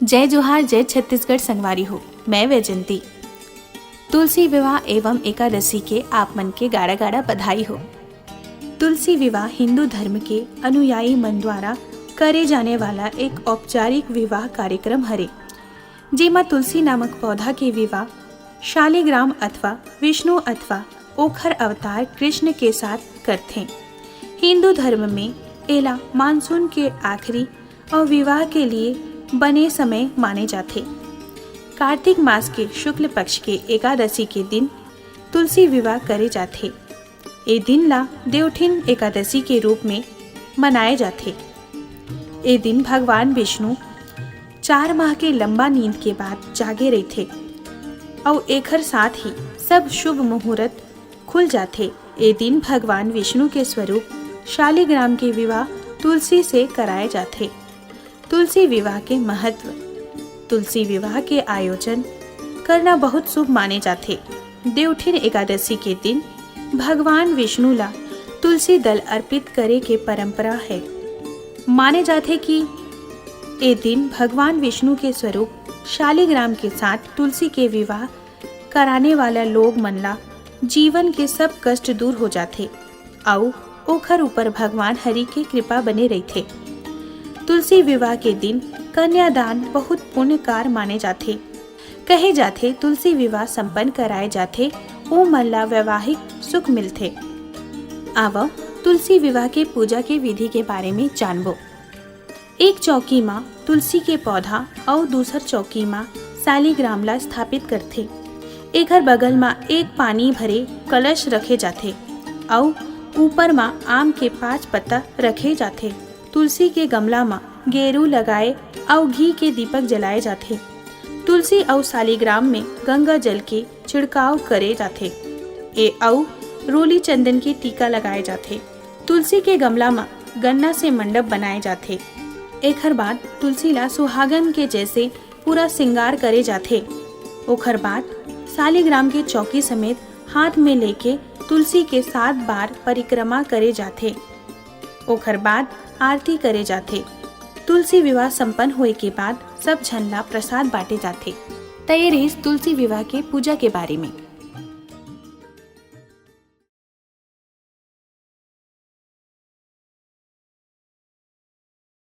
जय जोहार, जय छत्तीसगढ़ संगवारी हो। मैं वैजंती। तुलसी विवाह एवं एकादशी के आप मन के गाड़ा गाड़ा बधाई हो। तुलसी विवाह हिंदू धर्म के अनुयायी मन द्वारा करे जाने वाला एक औपचारिक विवाह कार्यक्रम हरे, जेमा तुलसी नामक पौधा के विवाह शालिग्राम अथवा विष्णु अथवा ओखर अवतार कृष्ण के साथ करथे। हिंदू धर्म में एला मानसून के आखिरी और विवाह के लिए बने समय माने जाते। कार्तिक मास के शुक्ल पक्ष के एकादशी के दिन तुलसी विवाह करे जाते। ए दिन ला देवठिन एकादशी के रूप में मनाए जाते। ए दिन भगवान विष्णु 4 माह के लंबा नींद के बाद जागे रहते और एकर साथ ही सब शुभ मुहूर्त खुल जाते। ए दिन भगवान विष्णु के स्वरूप शालिग्राम के विवाह तुलसी से कराए जाते। तुलसी विवाह के महत्व। तुलसी विवाह के आयोजन करना बहुत शुभ माने जाते। देवठिन एकादशी के दिन भगवान विष्णु ला तुलसी दल अर्पित करे के परंपरा है। माने जाते कि ए दिन भगवान विष्णु के स्वरूप शालिग्राम के साथ तुलसी के विवाह कराने वाला लोग मन ला जीवन के सब कष्ट दूर हो जाते और ओखर ऊपर भगवान हरि के कृपा बने रहते। तुलसी विवाह के दिन कन्यादान बहुत पुण्यकार माने जाते। कहे जाते तुलसी विवाह संपन्न कराए जाते ओ मन ला वैवाहिक सुख मिलते। आव तुलसी विवाह के पूजा के विधि के बारे में जानबो। एक चौकी माँ तुलसी के पौधा और दूसर चौकी माँ शालिग्राम ला स्थापित करथे। एकर बगल माँ एक पानी भरे कलश रखे जाते और ऊपर माँ आम के 5 पत्ता रखे जाते। तुलसी के गमला माँ गेरू लगाए और घी के दीपक जलाए जाते। तुलसी और शालिग्राम में गंगा जल के छिड़काव करे जाते। ए और रोली चंदन के टीका लगाए जाते। तुलसी के गमला में गन्ना से मंडप बनाए जाते। एकर बाद तुलसी ला सुहागन के जैसे पूरा श्रृंगार करे जाते। ओकर बाद शालिग्राम के चौकी समेत हाथ में लेके तुलसी के 7 बार परिक्रमा करे जाते। ओकर बाद आरती करे जाते। तुलसी विवाह संपन्न होए के बाद सब झन ला प्रसाद बांटे जाते। तय रहिस तुलसी विवाह के पूजा के बारे में।